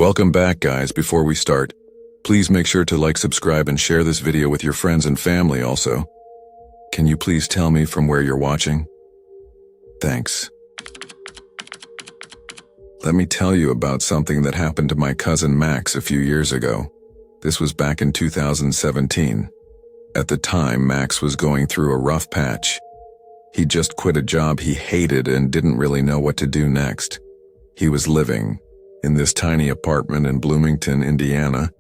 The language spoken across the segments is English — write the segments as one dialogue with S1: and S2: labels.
S1: Welcome back, guys. Before we start, please make sure to like, subscribe, and share this video with your friends and family also. Can you please tell me from where you're watching? Thanks. Let me tell you about something that happened to my cousin Max a few years ago. This was back in 2017. At the time, Max was going through a rough patch. He just quit a job he hated and didn't really know what to do next. He was living in this tiny apartment in Bloomington, Indiana,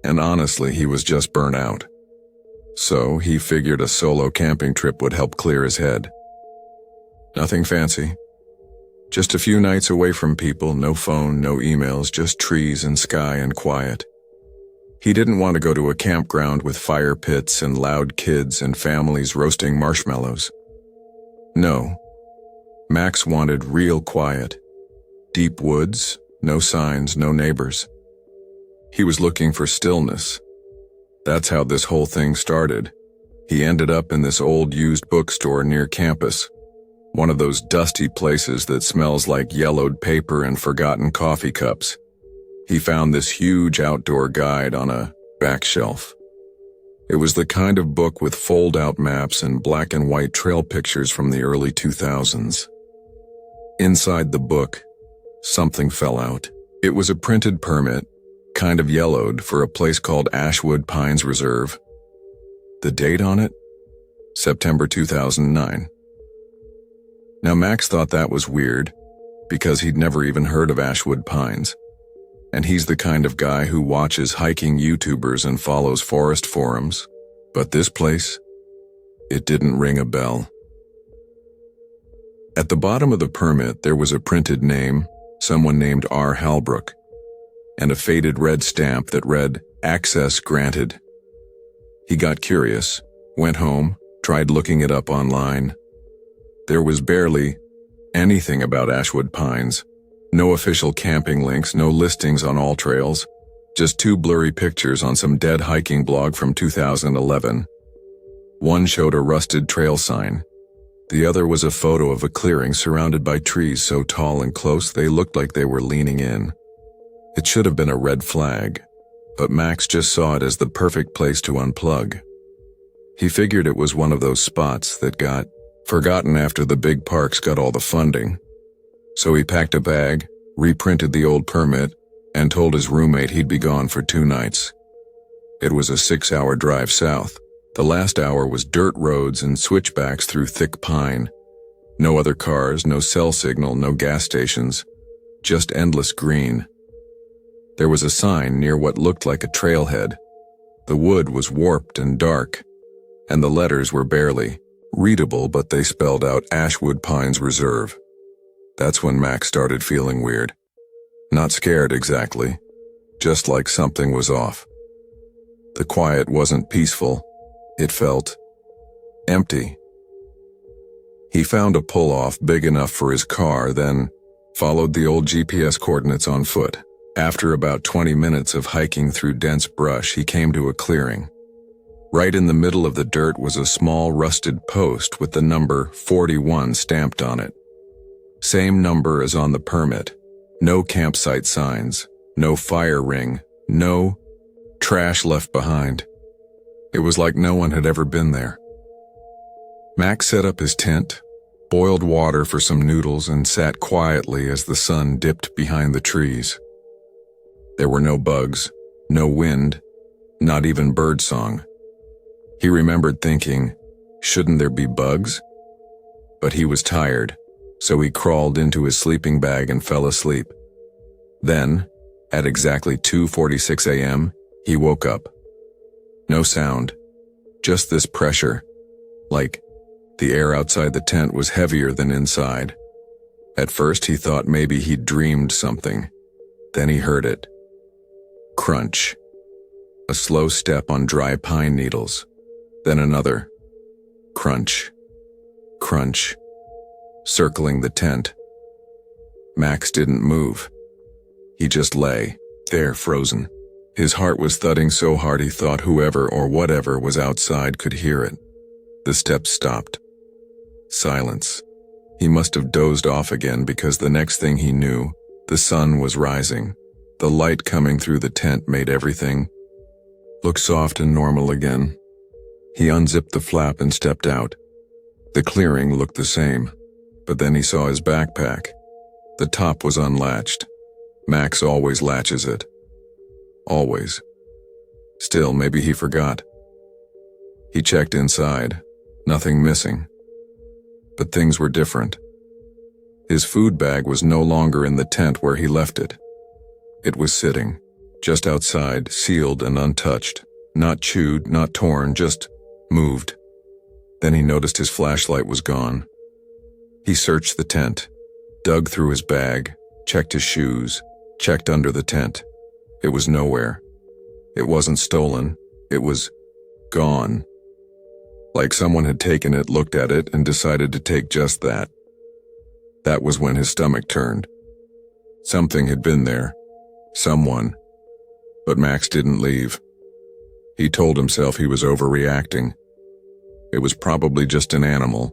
S1: and honestly, he was just burnt out. So he figured a solo camping trip would help clear his head. Nothing fancy. Just a few nights away from people, no phone, no emails, just trees and sky and quiet. He didn't want to go to a campground with fire pits and loud kids and families roasting marshmallows. No. Max wanted real quiet. Deep woods, no signs, no neighbors. He was looking for stillness. That's how this whole thing started. He ended up in this old used bookstore near campus, one of those dusty places that smells like yellowed paper and forgotten coffee cups. He found this huge outdoor guide on a back shelf. It was the kind of book with fold-out maps and black and white trail pictures from the early 2000s. Inside the book, something fell out. It was a printed permit, kind of yellowed, for a place called Ashwood Pines Reserve. The date on it? September 2009. Now Max thought that was weird, because he'd never even heard of Ashwood Pines. And he's the kind of guy who watches hiking YouTubers and follows forest forums. But this place, it didn't ring a bell. At the bottom of the permit, there was a printed name, someone named R. Halbrook, and a faded red stamp that read, "Access granted." He got curious, went home, tried looking it up online. There was barely anything about Ashwood Pines. No official camping links, no listings on all trails, just two blurry pictures on some dead hiking blog from 2011. One showed a rusted trail sign. The other was a photo of a clearing surrounded by trees so tall and close they looked like they were leaning in. It should have been a red flag, but Max just saw it as the perfect place to unplug. He figured it was one of those spots that got forgotten after the big parks got all the funding. So he packed a bag, reprinted the old permit, and told his roommate he'd be gone for 2 nights. It was a 6-hour drive south. The last hour was dirt roads and switchbacks through thick pine. No other cars, no cell signal, no gas stations, just endless green. There was a sign near what looked like a trailhead. The wood was warped and dark, and the letters were barely readable, but they spelled out Ashwood Pines Reserve. That's when Max started feeling weird. Not scared exactly, just like something was off. The quiet wasn't peaceful. It felt empty. He found a pull-off big enough for his car, then followed the old GPS coordinates on foot. After about 20 minutes of hiking through dense brush, he came to a clearing. Right in the middle of the dirt was a small rusted post with the number 41 stamped on it. Same number as on the permit. No campsite signs, no fire ring, no trash left behind. It was like no one had ever been there. Max set up his tent, boiled water for some noodles, and sat quietly as the sun dipped behind the trees. There were no bugs, no wind, not even birdsong. He remembered thinking, shouldn't there be bugs? But he was tired, so he crawled into his sleeping bag and fell asleep. Then, at exactly 2:46 a.m., he woke up. No sound, just this pressure, like the air outside the tent was heavier than inside. At first he thought maybe he'd dreamed something. Then he heard it. Crunch. A slow step on dry pine needles. Then another. Crunch. Crunch. Circling the tent. Max didn't move. He just lay, there frozen. His heart was thudding so hard he thought whoever or whatever was outside could hear it. The steps stopped. Silence. He must have dozed off again because the next thing he knew, the sun was rising. The light coming through the tent made everything look soft and normal again. He unzipped the flap and stepped out. The clearing looked the same, but then he saw his backpack. The top was unlatched. Max always latches it. Always. Still, maybe he forgot. He checked inside. Nothing missing. But things were different. His food bag was no longer in the tent where he left it. It was sitting, just outside, sealed and untouched. Not chewed, not torn, just moved. Then he noticed his flashlight was gone. He searched the tent, dug through his bag, checked his shoes, checked under the tent. It was nowhere. It wasn't stolen. It was gone. Like someone had taken it, looked at it, and decided to take just that. That was when his stomach turned. Something had been there. Someone. But Max didn't leave. He told himself he was overreacting. It was probably just an animal,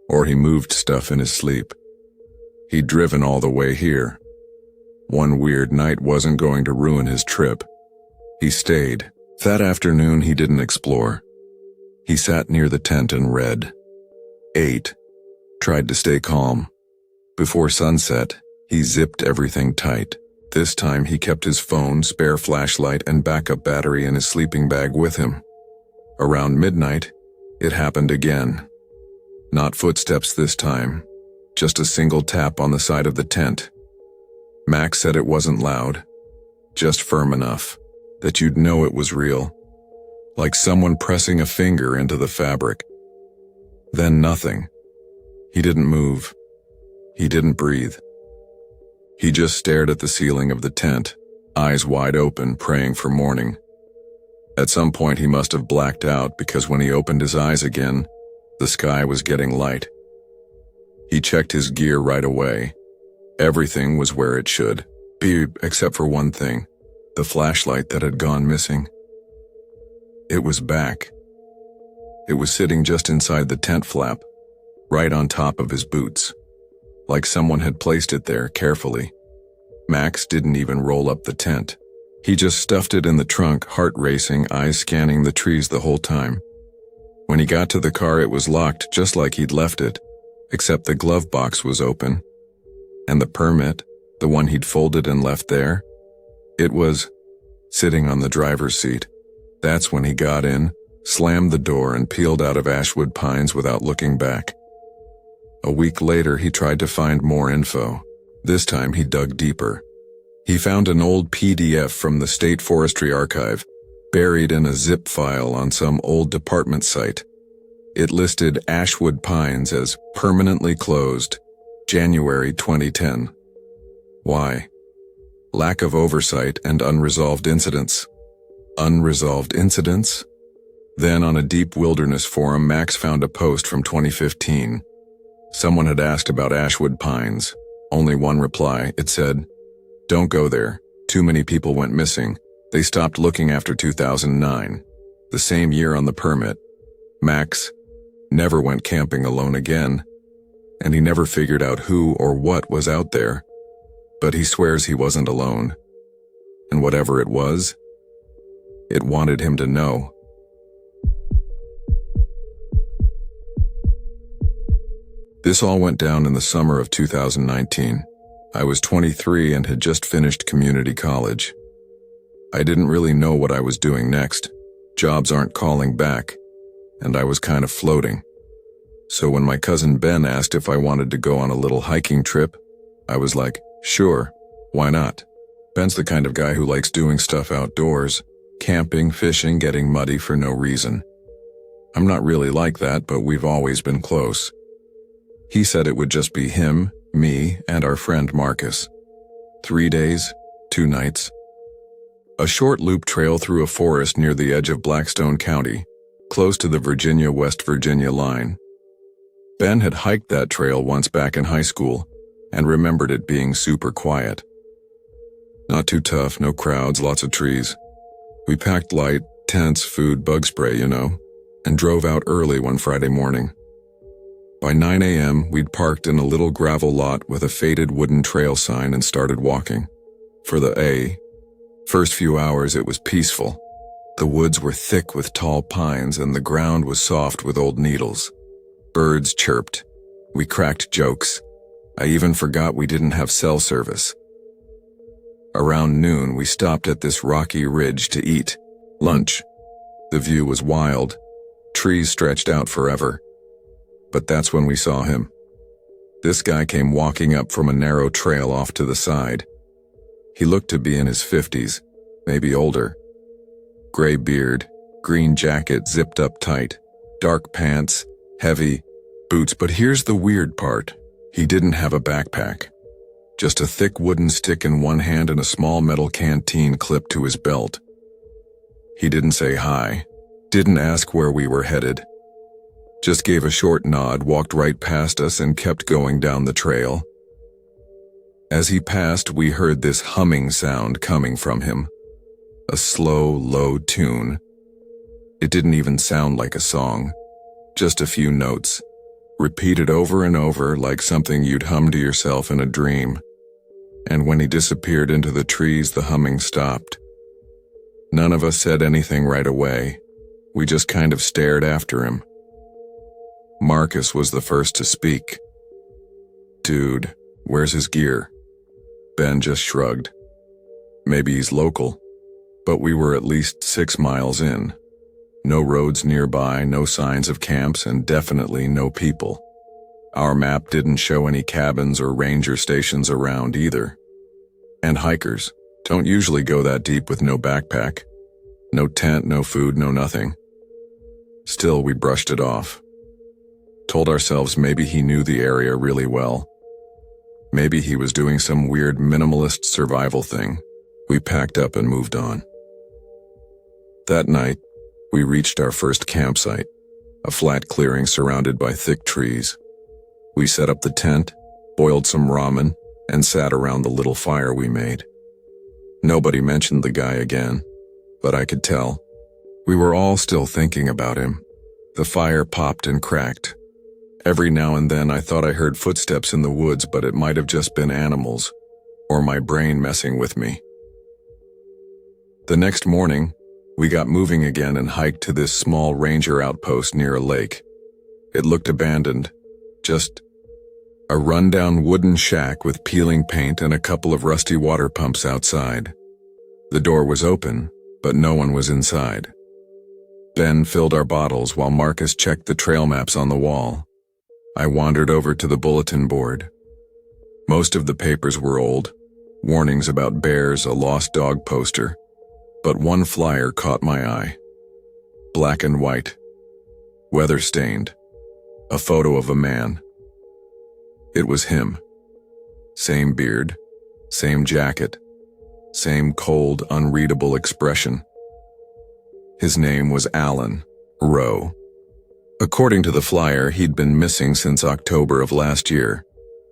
S1: or he moved stuff in his sleep. He'd driven all the way here. One weird night wasn't going to ruin his trip. He stayed. That afternoon he didn't explore. He sat near the tent and read. Ate. Tried to stay calm. Before sunset, he zipped everything tight. This time he kept his phone, spare flashlight, and backup battery in his sleeping bag with him. Around midnight, it happened again. Not footsteps this time, just a single tap on the side of the tent. Max said it wasn't loud, just firm enough that you'd know it was real, like someone pressing a finger into the fabric. Then nothing. He didn't move. He didn't breathe. He just stared at the ceiling of the tent, eyes wide open, praying for morning. At some point he must have blacked out because when he opened his eyes again, the sky was getting light. He checked his gear right away. Everything was where it should be, except for one thing, the flashlight that had gone missing. It was back. It was sitting just inside the tent flap, right on top of his boots, like someone had placed it there carefully. Max didn't even roll up the tent. He just stuffed it in the trunk, heart racing, eyes scanning the trees the whole time. When he got to the car, it was locked just like he'd left it, except the glove box was open. And the permit, the one he'd folded and left there, it was sitting on the driver's seat. That's when he got in, slammed the door, and peeled out of Ashwood Pines without looking back. A week later, he tried to find more info. This time he dug deeper. He found an old PDF from the State Forestry Archive, buried in a zip file on some old department site. It listed Ashwood Pines as permanently closed, January 2010. Why? Lack of oversight and unresolved incidents. Unresolved incidents? Then on a deep wilderness forum, Max found a post from 2015. Someone had asked about Ashwood Pines. Only one reply. It said, "Don't go there. Too many people went missing. They stopped looking after 2009. The same year on the permit. Max never went camping alone again, and he never figured out who or what was out there. But he swears he wasn't alone. And whatever it was, it wanted him to know." This all went down in the summer of 2019. I was 23 and had just finished community college. I didn't really know what I was doing next. Jobs aren't calling back, and I was kind of floating. So when my cousin Ben asked if I wanted to go on a little hiking trip, I was like, sure, why not? Ben's the kind of guy who likes doing stuff outdoors, camping, fishing, getting muddy for no reason. I'm not really like that, but we've always been close. He said it would just be him, me, and our friend Marcus. 3 days, 2 nights. A short loop trail through a forest near the edge of Blackstone County, close to the Virginia-West Virginia line. Ben had hiked that trail once back in high school and remembered it being super quiet. Not too tough, no crowds, lots of trees. We packed light, tents, food, bug spray, and drove out early one Friday morning. By 9 a.m., we'd parked in a little gravel lot with a faded wooden trail sign and started walking. For the first few hours it was peaceful. The woods were thick with tall pines and the ground was soft with old needles. Birds chirped. We cracked jokes. I even forgot we didn't have cell service. Around noon, we stopped at this rocky ridge to eat lunch. The view was wild. Trees stretched out forever. But that's when we saw him. This guy came walking up from a narrow trail off to the side. He looked to be in his 50s, maybe older. Gray beard, green jacket zipped up tight, dark pants, heavy boots. But here's the weird part. He didn't have a backpack. Just a thick wooden stick in one hand and a small metal canteen clipped to his belt. He didn't say hi, didn't ask where we were headed. Just gave a short nod, walked right past us and kept going down the trail. As he passed, we heard this humming sound coming from him. A slow, low tune. It didn't even sound like a song. Just a few notes, repeated over and over like something you'd hum to yourself in a dream. And when he disappeared into the trees, the humming stopped. None of us said anything right away. We just kind of stared after him. Marcus was the first to speak. "Dude, where's his gear?" Ben just shrugged. "Maybe he's local." But we were at least 6 miles in. No roads nearby, no signs of camps, and definitely no people. Our map didn't show any cabins or ranger stations around either. And hikers don't usually go that deep with no backpack. No tent, no food, no nothing. Still, we brushed it off. Told ourselves maybe he knew the area really well. Maybe he was doing some weird minimalist survival thing. We packed up and moved on. That night, we reached our first campsite, a flat clearing surrounded by thick trees. We set up the tent, boiled some ramen, and sat around the little fire we made. Nobody mentioned the guy again, but I could tell. We were all still thinking about him. The fire popped and cracked. Every now and then I thought I heard footsteps in the woods, but it might have just been animals, or my brain messing with me. The next morning, we got moving again and hiked to this small ranger outpost near a lake. It looked abandoned, just a rundown wooden shack with peeling paint and a couple of rusty water pumps outside. The door was open, but no one was inside. Ben filled our bottles while Marcus checked the trail maps on the wall. I wandered over to the bulletin board. Most of the papers were old, warnings about bears, a lost dog poster. But one flyer caught my eye. Black and white. Weather-stained. A photo of a man. It was him. Same beard. Same jacket. Same cold, unreadable expression. His name was Alan Rowe. According to the flyer, he'd been missing since October of last year.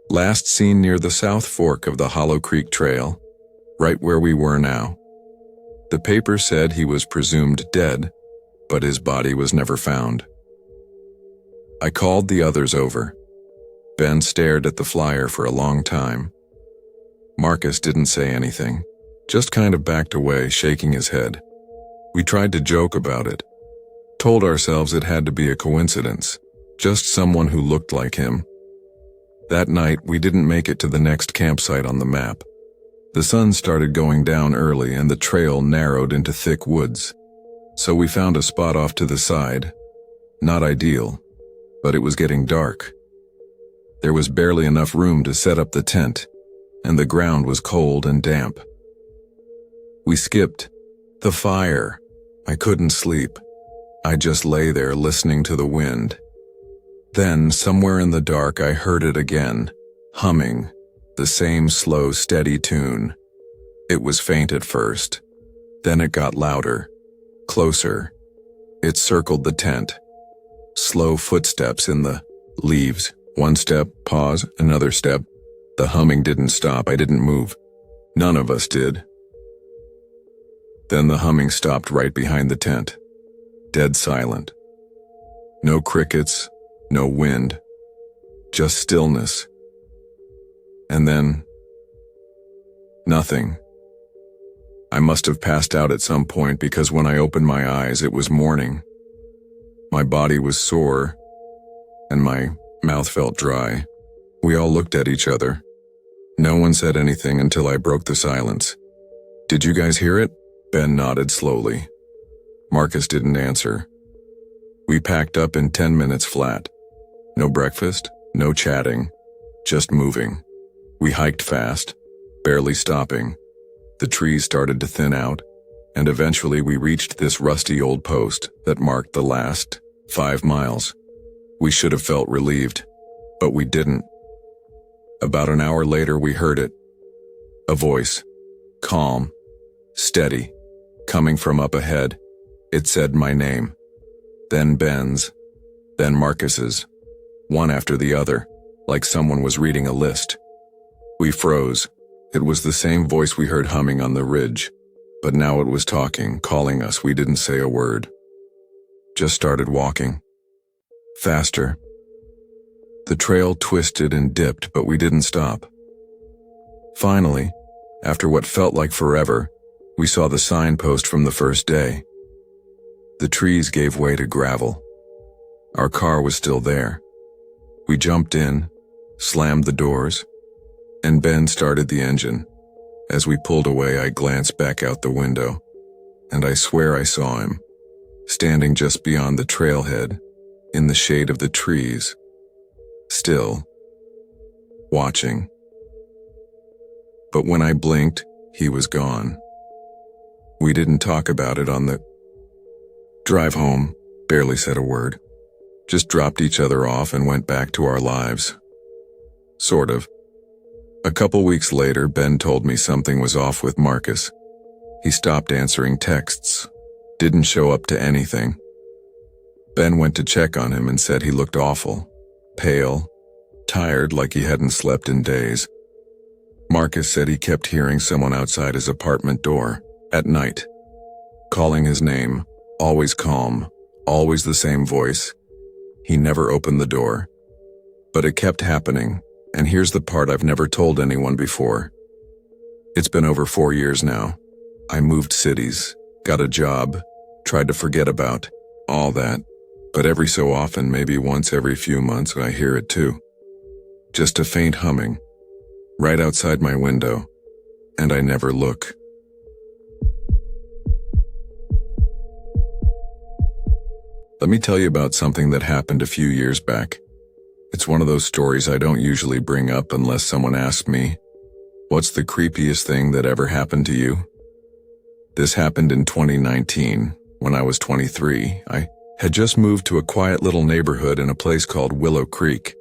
S1: Last seen near the South Fork of the Hollow Creek Trail, right where we were now. The paper said he was presumed dead, but his body was never found. I called the others over. Ben stared at the flyer for a long time. Marcus didn't say anything, just kind of backed away, shaking his head. We tried to joke about it. Told ourselves it had to be a coincidence, just someone who looked like him. That night, we didn't make it to the next campsite on the map. The sun started going down early and the trail narrowed into thick woods. So we found a spot off to the side. Not ideal, but it was getting dark. There was barely enough room to set up the tent, and the ground was cold and damp. We skipped the fire. I couldn't sleep. I just lay there listening to the wind. Then, somewhere in the dark, I heard it again, humming. The same slow, steady tune. It was faint at first. Then it got louder, closer. It circled the tent. Slow footsteps in the leaves. One step, pause, another step. The humming didn't stop. I didn't move. None of us did. Then the humming stopped right behind the tent. Dead silent. No crickets, no wind. Just stillness. And then, nothing. I must have passed out at some point because when I opened my eyes, it was morning. My body was sore, and my mouth felt dry. We all looked at each other. No one said anything until I broke the silence. "Did you guys hear it?" Ben nodded slowly. Marcus didn't answer. We packed up in 10 minutes flat. No breakfast, no chatting, just moving. We hiked fast, barely stopping. The trees started to thin out, and eventually we reached this rusty old post that marked the last 5 miles. We should have felt relieved, but we didn't. About an hour later we heard it. A voice, calm, steady, coming from up ahead. It said my name, then Ben's, then Marcus's, one after the other, like someone was reading a list. We froze. It was the same voice we heard humming on the ridge, but now it was talking, calling us. We didn't say a word. Just started walking. Faster. The trail twisted and dipped, but we didn't stop. Finally, after what felt like forever, we saw the signpost from the first day. The trees gave way to gravel. Our car was still there. We jumped in, slammed the doors, and Ben started the engine. As we pulled away, I glanced back out the window, and I swear I saw him, standing just beyond the trailhead, in the shade of the trees, still, watching. But when I blinked, he was gone. We didn't talk about it on the drive home, barely said a word. Just dropped each other off and went back to our lives. Sort of. A couple weeks later, Ben told me something was off with Marcus. He stopped answering texts, didn't show up to anything. Ben went to check on him and said he looked awful, pale, tired like he hadn't slept in days. Marcus said he kept hearing someone outside his apartment door, at night, calling his name, always calm, always the same voice. He never opened the door. But it kept happening, and here's the part I've never told anyone before. It's been over 4 years now. I moved cities, got a job, tried to forget about all that, but every so often, maybe once every few months, I hear it too. Just a faint humming, right outside my window, and I never look. Let me tell you about something that happened a few years back. It's one of those stories I don't usually bring up unless someone asks me, "What's the creepiest thing that ever happened to you?" This happened in 2019, when I was 23. I had just moved to a quiet little neighborhood in a place called Willow Creek.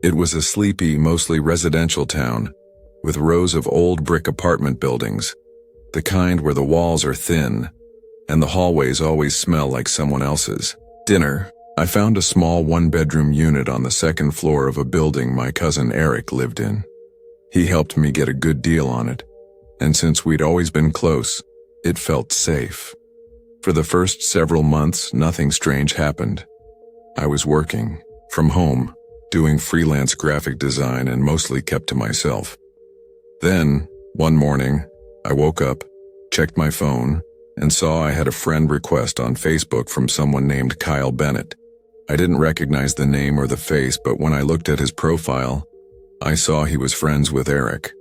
S1: It was a sleepy, mostly residential town, with rows of old brick apartment buildings, the kind where the walls are thin, and the hallways always smell like someone else's. Dinner. I found a small one-bedroom unit on the second floor of a building my cousin Eric lived in. He helped me get a good deal on it, and since we'd always been close, it felt safe. For the first several months, nothing strange happened. I was working, from home, doing freelance graphic design and mostly kept to myself. Then, one morning, I woke up, checked my phone, and saw I had a friend request on Facebook from someone named Kyle Bennett. I didn't recognize the name or the face, but when I looked at his profile, I saw he was friends with Eric.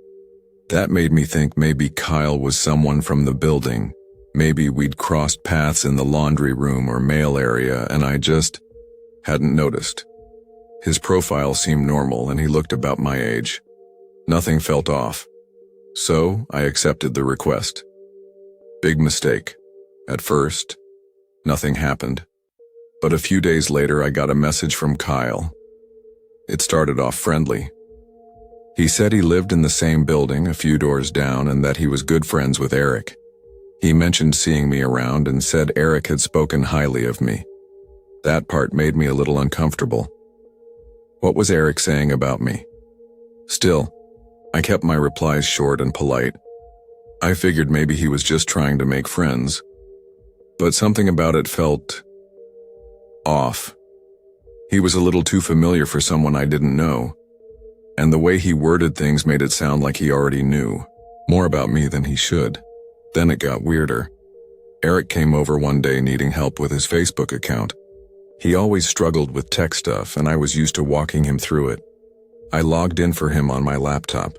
S1: That made me think maybe Kyle was someone from the building. Maybe we'd crossed paths in the laundry room or mail area, and I just hadn't noticed. His profile seemed normal, and he looked about my age. Nothing felt off. So I accepted the request. Big mistake. At first, nothing happened. But a few days later, I got a message from Kyle. It started off friendly. He said he lived in the same building a few doors down and that he was good friends with Eric. He mentioned seeing me around and said Eric had spoken highly of me. That part made me a little uncomfortable. What was Eric saying about me? Still, I kept my replies short and polite. I figured maybe he was just trying to make friends. But something about it felt off. He was a little too familiar for someone I didn't know, and the way he worded things made it sound like he already knew more about me than he should. Then it got weirder. Eric came over one day needing help with his Facebook account. He always struggled with tech stuff, and I was used to walking him through it. I logged in for him on my laptop.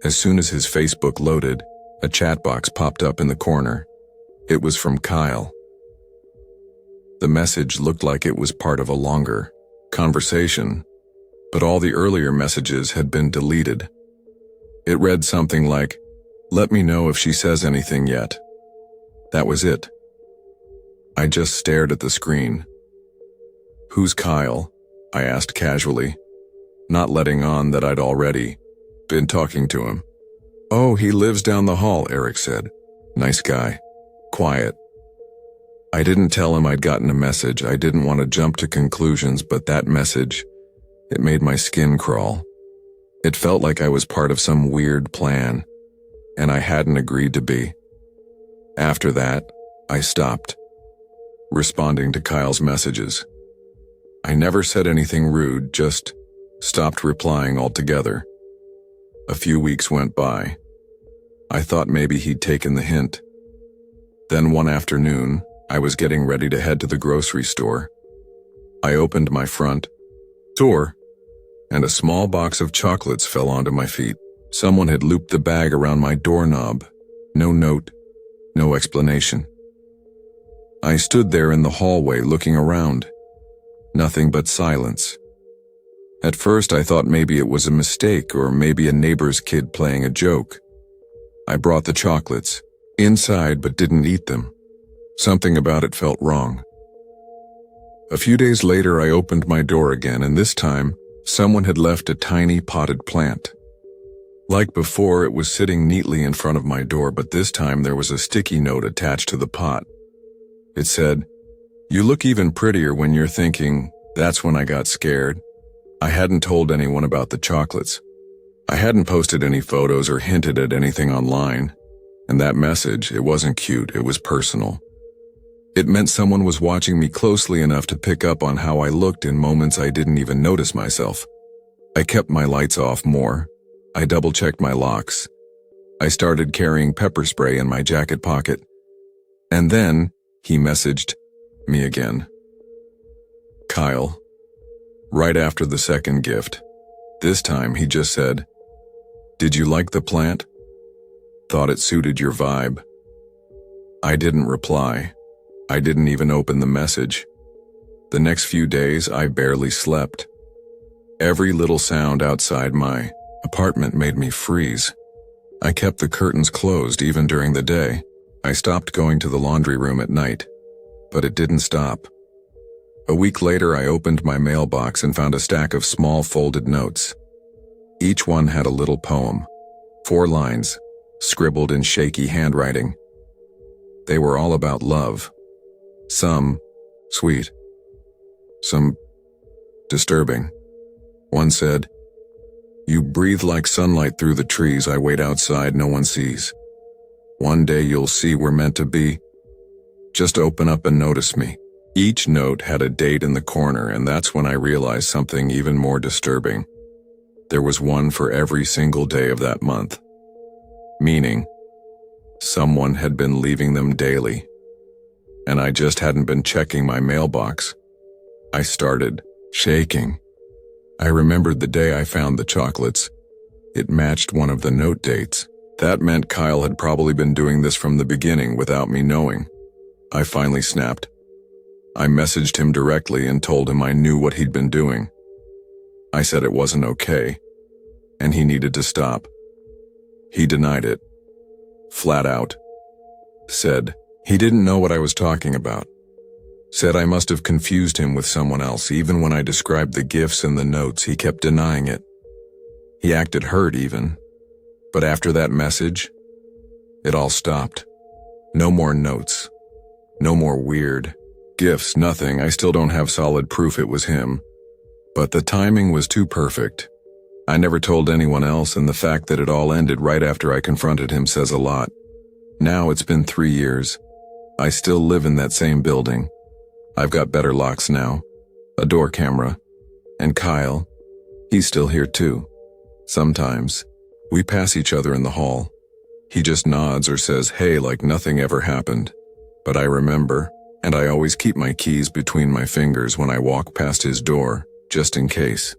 S1: As soon as his Facebook loaded, a chat box popped up in the corner. It was from Kyle. The message looked like it was part of a longer conversation, but all the earlier messages had been deleted. It read something like, "Let me know if she says anything yet." That was it. I just stared at the screen. "Who's Kyle?" I asked casually, not letting on that I'd already been talking to him. "Oh, he lives down the hall," Eric said. "Nice guy. Quiet." I didn't tell him I'd gotten a message. I didn't want to jump to conclusions, but that message, it made my skin crawl. It felt like I was part of some weird plan, and I hadn't agreed to be. After that, I stopped responding to Kyle's messages. I never said anything rude, just stopped replying altogether. A few weeks went by. I thought maybe he'd taken the hint. Then one afternoon, I was getting ready to head to the grocery store. I opened my front door, and a small box of chocolates fell onto my feet. Someone had looped the bag around my doorknob. No note, no explanation. I stood there in the hallway looking around. Nothing but silence. At first I thought maybe it was a mistake or maybe a neighbor's kid playing a joke. I brought the chocolates inside but didn't eat them. Something about it felt wrong. A few days later I opened my door again, and this time someone had left a tiny potted plant. Like before, it was sitting neatly in front of my door, but this time there was a sticky note attached to the pot. It said, "You look even prettier when you're thinking." That's when I got scared. I hadn't told anyone about the chocolates. I hadn't posted any photos or hinted at anything online. And that message, it wasn't cute, it was personal. It meant someone was watching me closely enough to pick up on how I looked in moments I didn't even notice myself. I kept my lights off more. I double-checked my locks. I started carrying pepper spray in my jacket pocket. And then, he messaged me again. "Kyle." Right after the second gift. This time he just said, "Did you like the plant? Thought it suited your vibe." I didn't reply. I didn't even open the message. The next few days I barely slept. Every little sound outside my apartment made me freeze. I kept the curtains closed even during the day. I stopped going to the laundry room at night. But it didn't stop. A week later I opened my mailbox and found a stack of small folded notes. Each one had a little poem. 4 lines, scribbled in shaky handwriting. They were all about love. Some sweet. Some disturbing. One said, "You breathe like sunlight through the trees. I wait outside, no one sees. One day you'll see we're meant to be. Just open up and notice me." Each note had a date in the corner, and that's when I realized something even more disturbing. There was one for every single day of that month. Meaning, someone had been leaving them daily. And I just hadn't been checking my mailbox. I started shaking. I remembered the day I found the chocolates. It matched one of the note dates. That meant Kyle had probably been doing this from the beginning without me knowing. I finally snapped. I messaged him directly and told him I knew what he'd been doing. I said it wasn't okay, and he needed to stop. He denied it. Flat out. Said he didn't know what I was talking about. Said I must have confused him with someone else. Even when I described the gifts and the notes, he kept denying it. He acted hurt even. But after that message, it all stopped. No more notes. No more weird gifts, nothing. I still don't have solid proof it was him. But the timing was too perfect. I never told anyone else, and the fact that it all ended right after I confronted him says a lot. Now it's been 3 years. I still live in that same building. I've got better locks now, a door camera, and Kyle, he's still here too. Sometimes, we pass each other in the hall. He just nods or says, "Hey," like nothing ever happened. But I remember, and I always keep my keys between my fingers when I walk past his door, just in case.